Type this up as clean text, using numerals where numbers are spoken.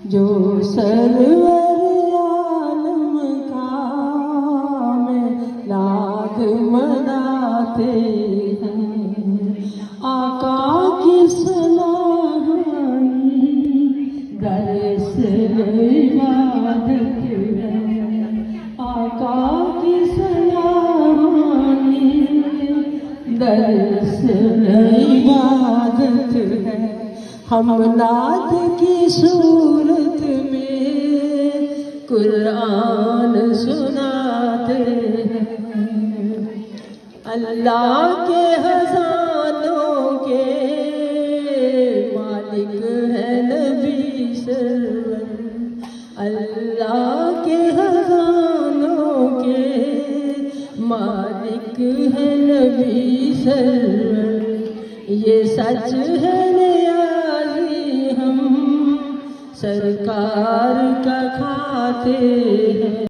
جو سرور عالم کا میلاد مناتے ہیں، آقا کی سلامانی درس عبادت ہے، آقا کی سلامانی درس عبادت ہے۔ ہم نعت کی صورت میں قرآن سناتے ہیں، اللہ کے خزانوں کے مالک ہے نبی سرور، اللہ کے خزانوں کے مالک ہے نبی سرور۔ یہ سچ ہے نیازی ہم سرکار کا کھاتے ہیں۔